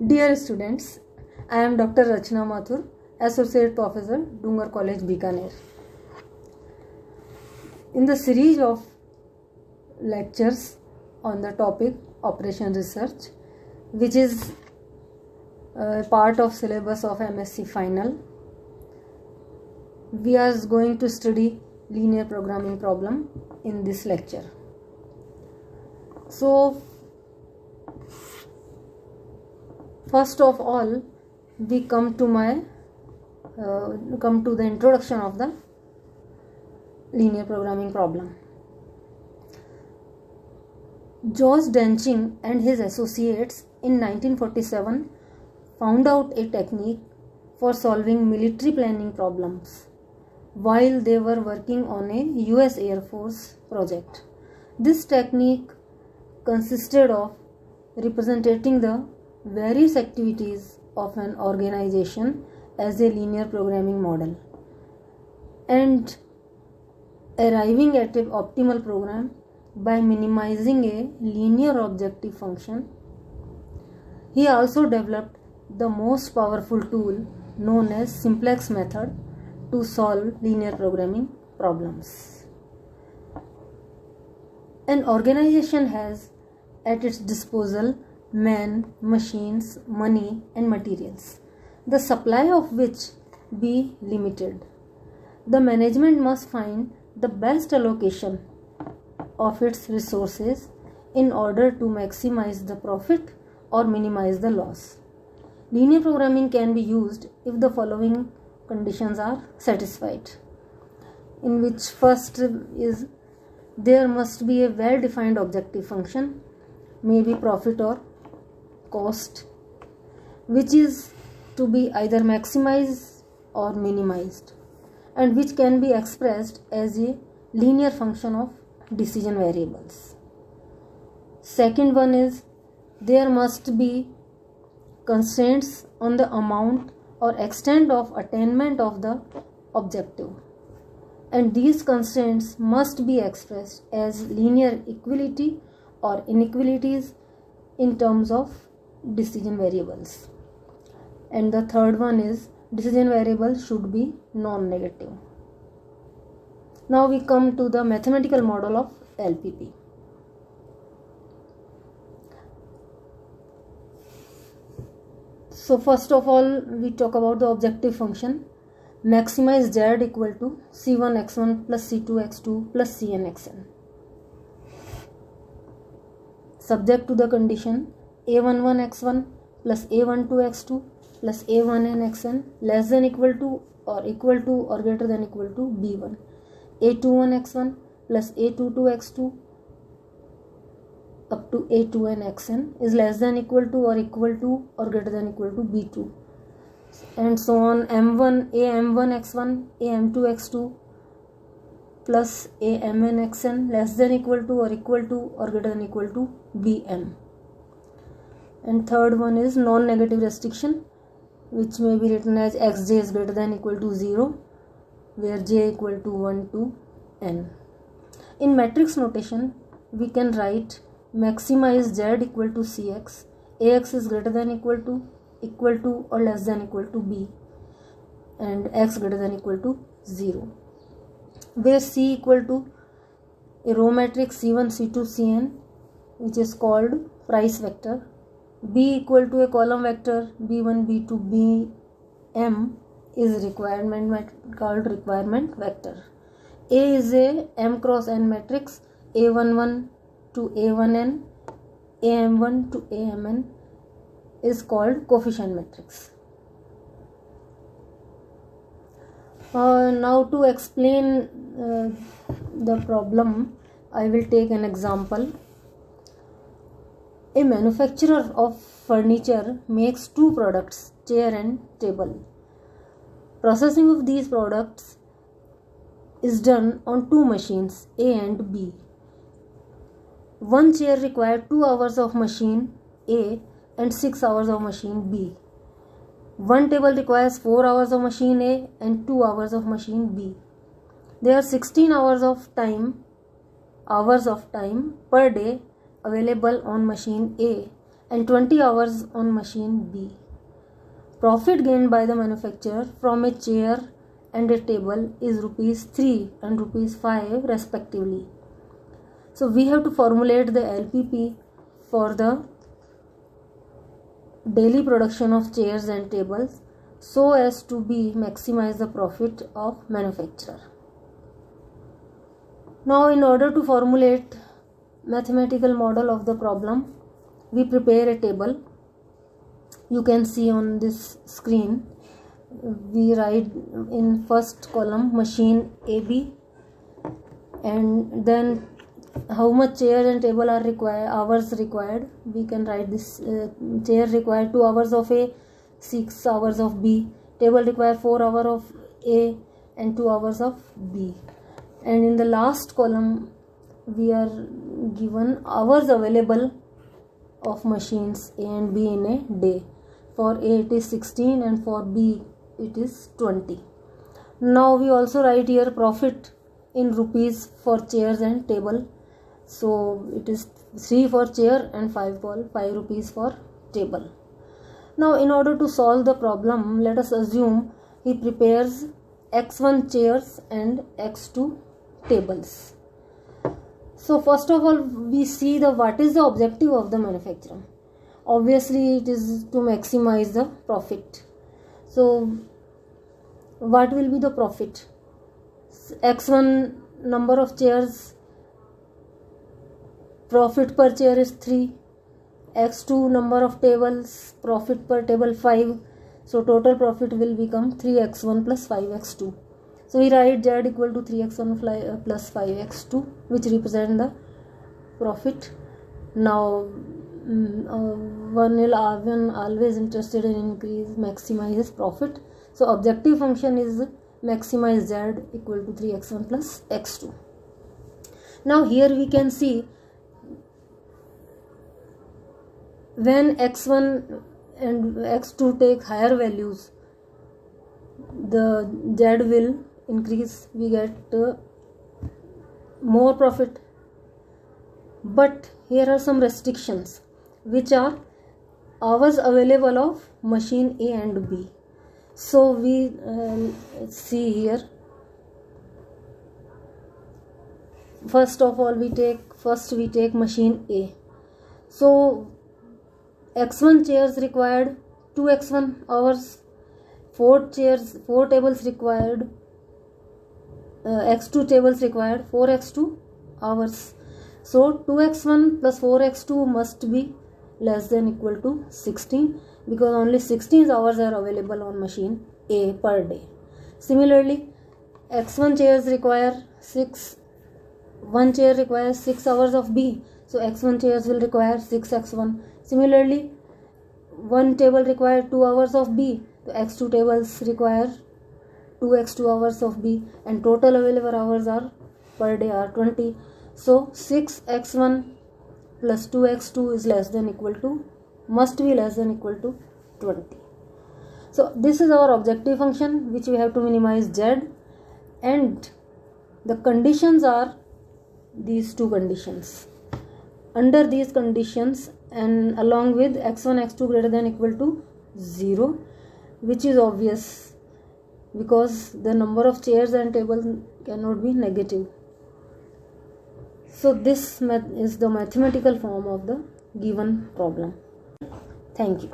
Dear students, I am Dr. Rachna Mathur, Associate Professor, Dungar College, Bikaner. In the series of lectures on the topic Operation Research, which is part of syllabus of MSc Final, we are going to study linear programming problem in this lecture. So, first of all, we come to the introduction of the linear programming problem. George Denching and his associates in 1947 found out a technique for solving military planning problems while they were working on a US Air Force project. This technique consisted of representing the various activities of an organization as a linear programming model and arriving at an optimal program by minimizing a linear objective function. He also developed the most powerful tool known as simplex method to solve linear programming problems. An organization has at its disposal men, machines, money and materials, the supply of which be limited. The management must find the best allocation of its resources in order to maximize the profit or minimize the loss. Linear programming can be used if the following conditions are satisfied, in which first is there must be a well-defined objective function, maybe profit or cost, which is to be either maximized or minimized, and which can be expressed as a linear function of decision variables. Second one is there must be constraints on the amount or extent of attainment of the objective, and these constraints must be expressed as linear equality or inequalities in terms of decision variables. And the third one is decision variable should be non-negative. Now we come to the mathematical model of LPP. So first of all, we talk about the objective function. Maximize z equal to c1x1 plus c2x2 plus cnxn. Subject to the condition a11x1 plus a12x2 plus a1nxn less than equal to or greater than equal to b1. a21x1 plus a22x2 up to a2nxn is less than equal to or greater than equal to b2, and so on. m1 am1x1 am2x2 plus amnxn less than equal to or greater than equal to bm. And third one is non-negative restriction, which may be written as xj is greater than equal to 0, where j equal to 1 to n. In matrix notation, we can write maximize z equal to cx, ax is greater than equal to or less than equal to b, and x greater than equal to 0, where c equal to a row matrix c1 c2 cn, which is called price vector, b equal to a column vector b1 b2 bm is called requirement vector. A is a m cross n matrix, a11 to a1n, am1 to amn is called coefficient matrix. Now to explain the problem, I will take an example. A manufacturer of furniture makes two products, chair and table. Processing of these products is done on two machines, A and B. One chair requires 2 hours of machine A and 6 hours of machine B. One table requires 4 hours of machine A and 2 hours of machine B. There are 16 hours of time per day available on machine A and 20 hours on machine B. Profit gained by the manufacturer from a chair and a table is rupees 3 and rupees 5 respectively. So we have to formulate the LPP for the daily production of chairs and tables so as to maximize the profit of manufacturer. Now, in order to formulate mathematical model of the problem, we prepare a table. You can see on this screen, we write in first column machine AB, and then how much chair and table are required, hours required. We can write this chair required 2 hours of A, 6 hours of B, table required 4 hours of A and 2 hours of B. And in the last column we are given hours available of machines A and B in a day. For A it is 16 and for B it is 20. Now we also write here profit in rupees for chairs and table. So it is 3 for chair and 5 rupees for table. Now in order to solve the problem, let us assume he prepares x1 chairs and x2 tables. So first of all we see what is the objective of the manufacturer. Obviously it is to maximize the profit. So what will be the profit? X1 number of chairs, profit per chair is 3. X2 number of tables, profit per table 5. So total profit will become 3x1 plus 5x2. So we write Z equal to 3x1 plus 5x2, which represent the profit. Now one always interested in increase, maximize profit. So objective function is maximize Z equal to 3x1 plus x2. Now here we can see when x1 and x2 take higher values, the Z will increase, we get more profit. But here are some restrictions, which are hours available of machine A and B. So we see here, first of all we take machine A. So x1 chairs required 2x1 hours, 4 tables required, x2 tables required 4x2 hours. So 2x1 plus 4x2 must be less than equal to 16, because only 16 hours are available on machine A per day. Similarly, x1 chairs require 1 chair requires 6 hours of B, so x1 chairs will require 6x1. Similarly, 1 table require 2 hours of B, so x2 tables require 2x2 hours of B, and total available hours are per day are 20. So 6x1 plus 2x2 is must be less than equal to 20. So this is our objective function, which we have to minimize Z, and the conditions are these two conditions. Under these conditions, and along with x1 x2 greater than equal to 0, which is obvious because the number of chairs and tables cannot be negative. So this is the mathematical form of the given problem. Thank you.